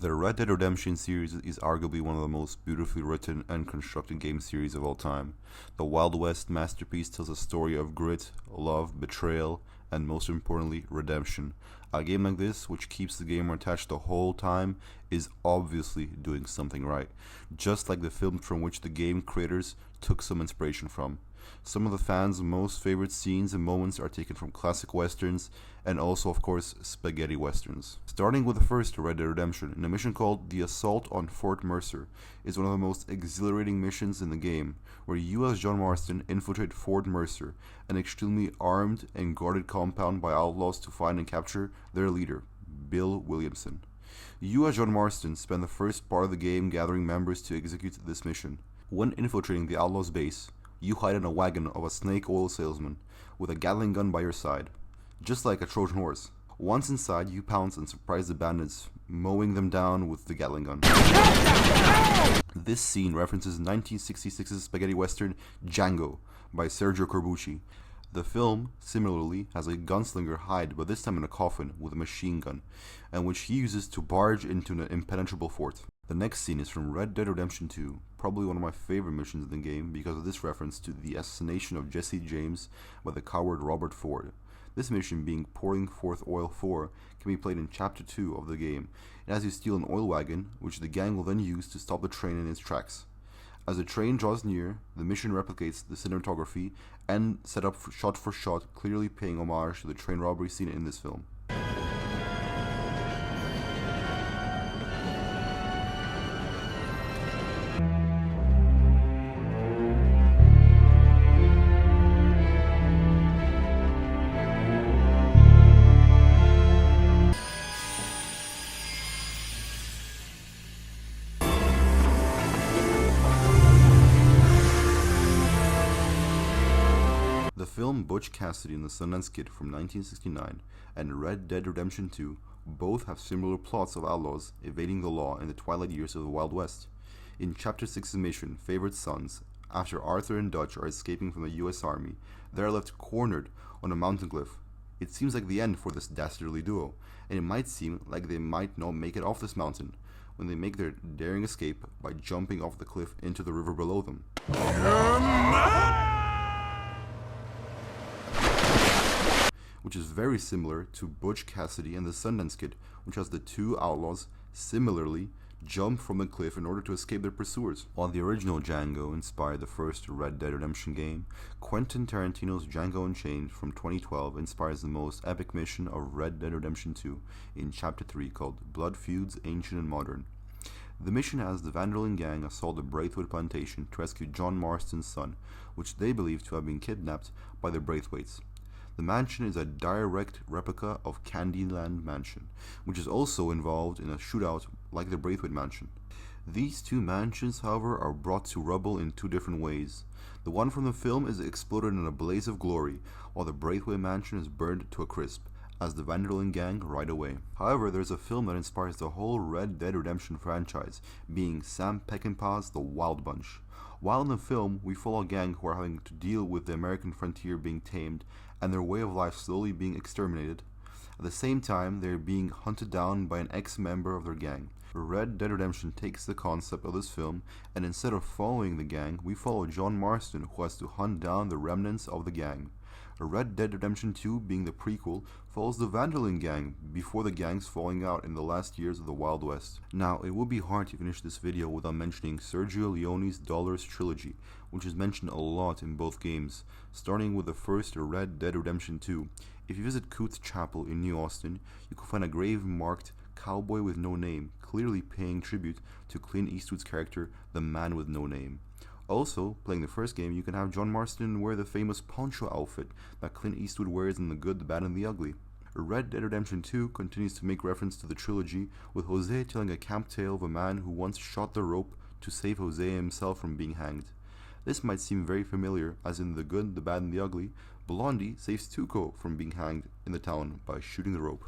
The Red Dead Redemption series is arguably one of the most beautifully written and constructed game series of all time. The Wild West masterpiece tells a story of grit, love, betrayal, and most importantly, redemption. A game like this, which keeps the gamer attached the whole time, is obviously doing something right, just like the films from which the game creators took some inspiration from. Some of the fans' most favorite scenes and moments are taken from classic westerns and also, of course, spaghetti westerns. Starting with the first Red Dead Redemption, in a mission called The Assault on Fort Mercer is one of the most exhilarating missions in the game, where you as John Marston infiltrate Fort Mercer, an extremely armed and guarded compound by outlaws to find and capture their leader, Bill Williamson. You as John Marston spend the first part of the game gathering members to execute this mission. When infiltrating the outlaws' base, you hide in a wagon of a snake oil salesman with a Gatling gun by your side, just like a Trojan horse. Once inside, you pounce and surprise the bandits, mowing them down with the Gatling gun. This scene references 1966's spaghetti western Django by Sergio Corbucci. The film, similarly, has a gunslinger hide, but this time in a coffin with a machine gun, and which he uses to barge into an impenetrable fort. The next scene is from Red Dead Redemption 2, probably one of my favorite missions in the game because of this reference to the assassination of Jesse James by the coward Robert Ford. This mission, being Pouring Forth Oil 4, can be played in Chapter 2 of the game. It has you steal an oil wagon, which the gang will then use to stop the train in its tracks. As the train draws near, the mission replicates the cinematography and set up shot for shot, clearly paying homage to the train robbery scene in this film. The film Butch Cassidy and the Sundance Kid from 1969 and Red Dead Redemption 2 both have similar plots of outlaws evading the law in the twilight years of the Wild West. In Chapter 6's mission, Favorite Sons, after Arthur and Dutch are escaping from the US Army, they are left cornered on a mountain cliff. It seems like the end for this dastardly duo, and it might seem like they might not make it off this mountain when they make their daring escape by jumping off the cliff into the river below them. Which is very similar to Butch Cassidy and the Sundance Kid, which has the two outlaws similarly jump from the cliff in order to escape their pursuers. While the original Django inspired the first Red Dead Redemption game, Quentin Tarantino's Django Unchained from 2012 inspires the most epic mission of Red Dead Redemption 2 in Chapter 3 called Blood Feuds Ancient and Modern. The mission has the Van der Linde gang assault the Braithwaite plantation to rescue John Marston's son, which they believe to have been kidnapped by the Braithwaites. The mansion is a direct replica of Candyland Mansion, which is also involved in a shootout like the Braithwaite Mansion. These two mansions, however, are brought to rubble in two different ways. The one from the film is exploded in a blaze of glory, while the Braithwaite Mansion is burned to a crisp, as the Van der Linde gang ride away. However, there's a film that inspires the whole Red Dead Redemption franchise, being Sam Peckinpah's The Wild Bunch. While in the film, we follow a gang who are having to deal with the American frontier being tamed and their way of life slowly being exterminated. At the same time, they are being hunted down by an ex-member of their gang. Red Dead Redemption takes the concept of this film, and instead of following the gang, we follow John Marston, who has to hunt down the remnants of the gang. Red Dead Redemption 2, being the prequel, follows the Van der Linde gang before the gang's falling out in the last years of the Wild West. Now, it would be hard to finish this video without mentioning Sergio Leone's Dollars trilogy, which is mentioned a lot in both games. Starting with the first Red Dead Redemption 2, if you visit Cooth Chapel in New Austin, you can find a grave marked Cowboy with No Name, clearly paying tribute to Clint Eastwood's character, the Man with No Name. Also, playing the first game, you can have John Marston wear the famous poncho outfit that Clint Eastwood wears in The Good, the Bad, and the Ugly. Red Dead Redemption 2 continues to make reference to the trilogy, with Jose telling a camp tale of a man who once shot the rope to save Jose himself from being hanged. This might seem very familiar, as in The Good, the Bad, and the Ugly, Blondie saves Tuco from being hanged in the town by shooting the rope.